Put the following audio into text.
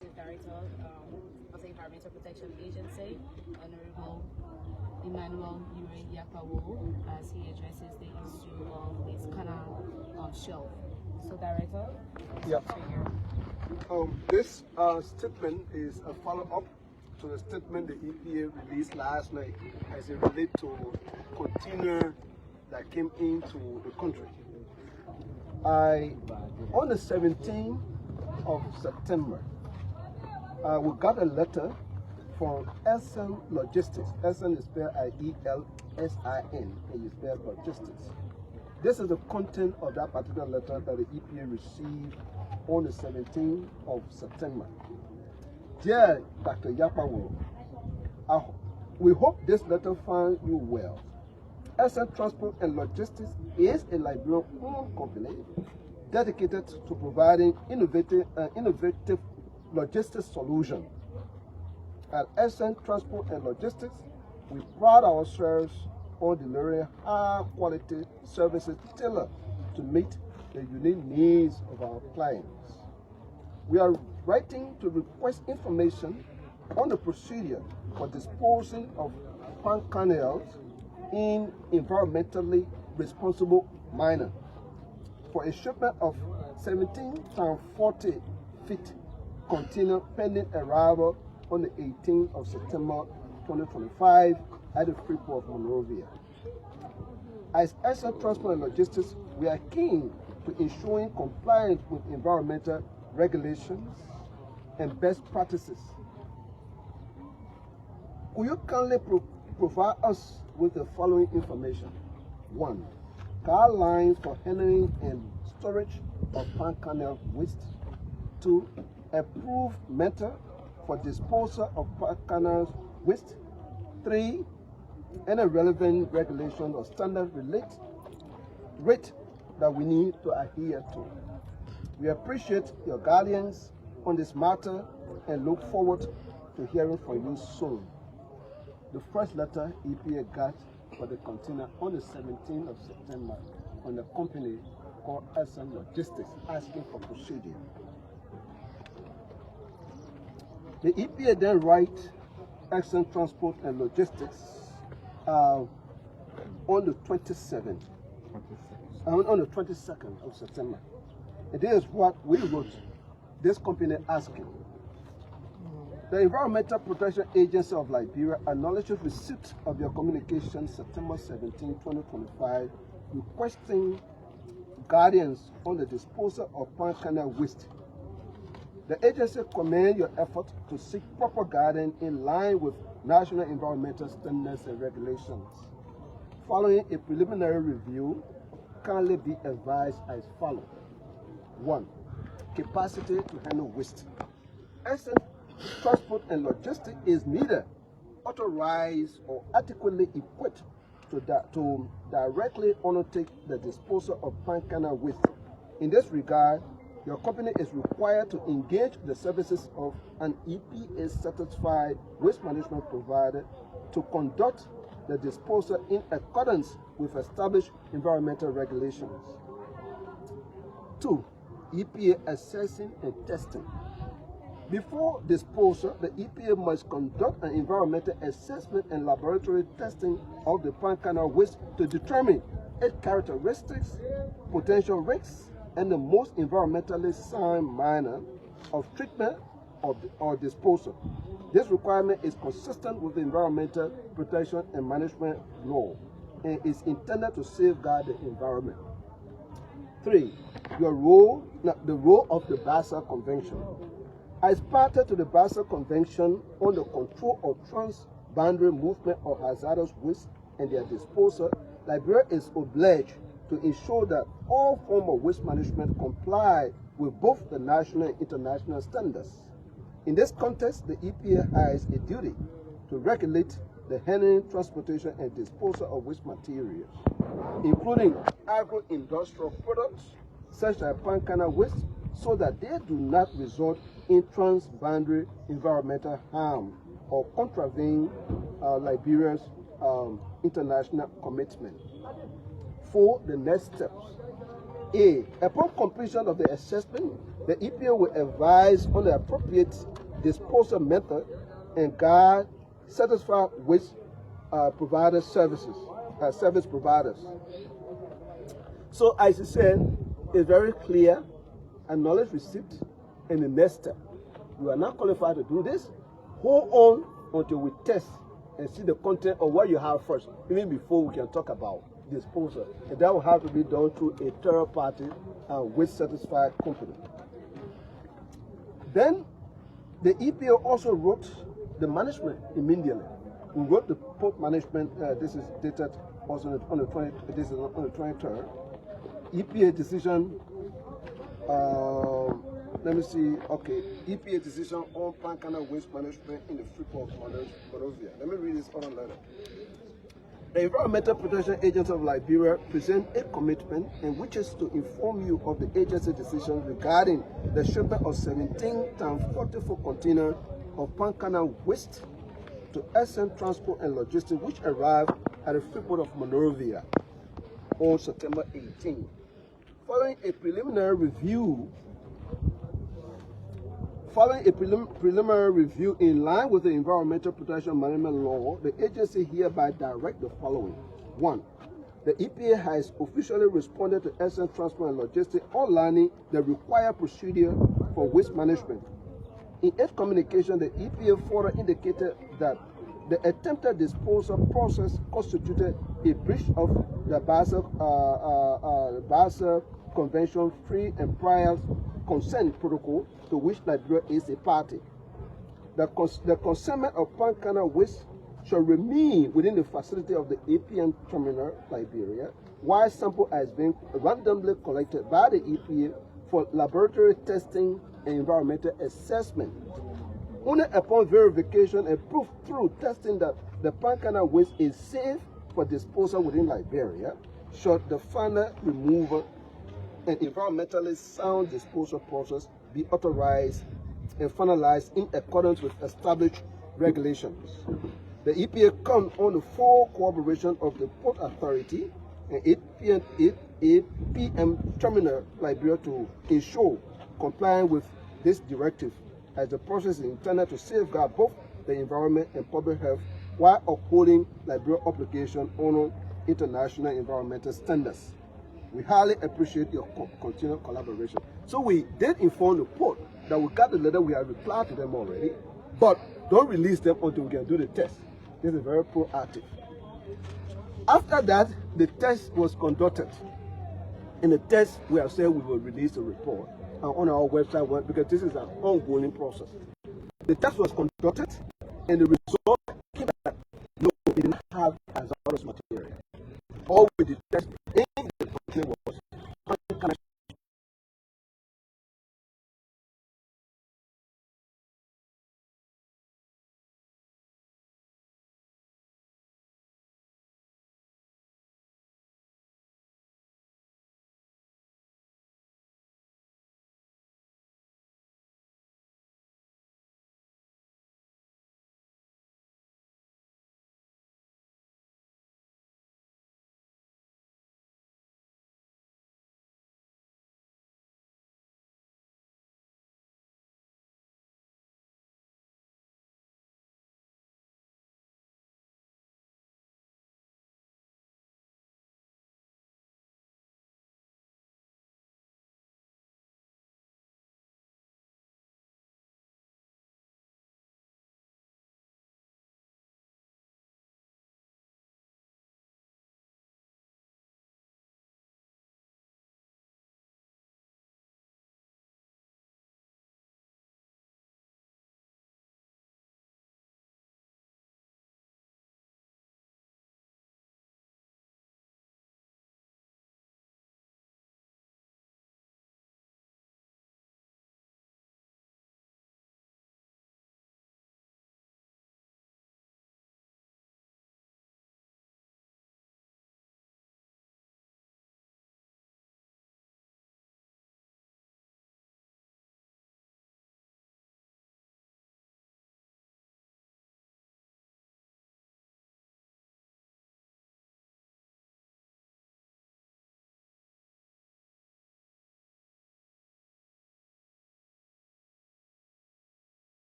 Director of the Environmental Protection Agency, Honorable Emmanuel Yakpawo, as he addresses the issue of this canal shelf. So, Director, yeah. This statement is a follow-up to the statement the EPA released last night as it relates to container that came into the country. On the 17th of September, we got a letter from SN Logistics. SN is spelled IELSIN, and you spell logistics. This is the content of that particular letter that the EPA received on the 17th of September. Dear Dr. Yakpawo, we hope this letter finds you well. SN Transport and Logistics is a Liberian-owned company dedicated to providing innovative logistics solutions. At SN Transport and Logistics, we pride ourselves on delivering high-quality services tailored to meet the unique needs of our clients. We are writing to request information on the procedure for disposing of palm kernels in environmentally responsible manner for a shipment of 17 times 40 feet container pending arrival on the 18th of September 2025 at the Freeport, Monrovia. As SN Transport and Logistics, we are keen to ensuring compliance with environmental regulations and best practices. Could you kindly provide us with the following information? 1. Car lines for handling and storage of palm kernel waste. 2. Approved method for disposal of palm kernel waste. 3. Any relevant regulation or standard rate that we need to adhere to. We appreciate your guidance on this matter and look forward to hearing from you soon. The first letter EPA got for the container on the 17th of September on the company called SN Logistics asking for procedure. The EPA then writes SN Transport and Logistics on the 22nd of September. And this is what we wrote this company asking. The Environmental Protection Agency of Liberia acknowledges receipt of your communication September 17, 2025, requesting guidance on the disposal of palm kernel waste. The agency commends your effort to seek proper guidance in line with national environmental standards and regulations. Following a preliminary review, kindly be advised as follows. 1. Capacity to handle waste. SN Transport and Logistics is neither authorized or adequately equipped to directly undertake the disposal of palm kernel waste. In this regard, your company is required to engage the services of an EPA-certified waste management provider to conduct the disposal in accordance with established environmental regulations. 2. EPA assessing and testing. Before disposal, the EPA must conduct an environmental assessment and laboratory testing of the palm kernel waste to determine its characteristics, potential risks, and the most environmentally sound manner of treatment or disposal. This requirement is consistent with the Environmental Protection and Management Law and is intended to safeguard the environment. 3. The role of the Basel Convention. As party to the Basel Convention on the control of trans-boundary movement of hazardous waste and their disposal, Liberia is obliged to ensure that all forms of waste management comply with both the national and international standards. In this context, the EPA has a duty to regulate the handling, transportation, and disposal of waste materials, including agro-industrial products such as palm kernel waste, so that they do not result in trans-boundary environmental harm or contravene Liberia's international commitment. 4. The next steps. A. Upon completion of the assessment, The EPA will advise on the appropriate disposal method and guide satisfied waste provider service providers. So as I said, it's very clear, acknowledge receipt, and the next step. You are not qualified to do this. Hold on until we test and see the content of what you have first, even before we can talk about disposal. And that will have to be done through a third party waste certified company. Then the EPA also wrote the management immediately. We wrote the port management. This is dated also on the 23rd. EPA decision. Let me see. Okay, EPA decision on palm kernel waste management in the Freeport, Monrovia. Let me read this other letter. The Environmental Protection Agency of Liberia presents a commitment and wishes to inform you of the agency decision regarding the shipment of 17-44 containers of palm kernel waste to SM Transport and Logistics, which arrived at the Freeport of Monrovia on September 18. Following a preliminary review in line with the Environmental Protection Management Law, the agency hereby directs the following. 1. The EPA has officially responded to SM Transport and Logistics outlining the required procedure for waste management. In its communication, the EPA further indicated that the attempted disposal process constituted a breach of the Basel Convention free and prior consent protocol to which Liberia is a party. The consignment of palm kernel waste shall remain within the facility of the EPA terminal, Liberia, while sample has been randomly collected by the EPA for laboratory testing and environmental assessment. Only upon verification and proof through testing that the palm kernel waste is safe for disposal within Liberia, should the final removal and environmentally sound disposal process be authorized and finalized in accordance with established regulations. The EPA counts on the full cooperation of the Port Authority and APM Terminal Liberia to ensure compliance with this directive, as the process is intended to safeguard both the environment and public health while upholding Liberia's obligation on international environmental standards. We highly appreciate your continued collaboration. So we did inform the port that we got the letter, we have replied to them already, but don't release them until we can do the test. This is very proactive. After that, the test was conducted. In the test, we have said we will release the report on our website because this is an ongoing process. The test was conducted and the result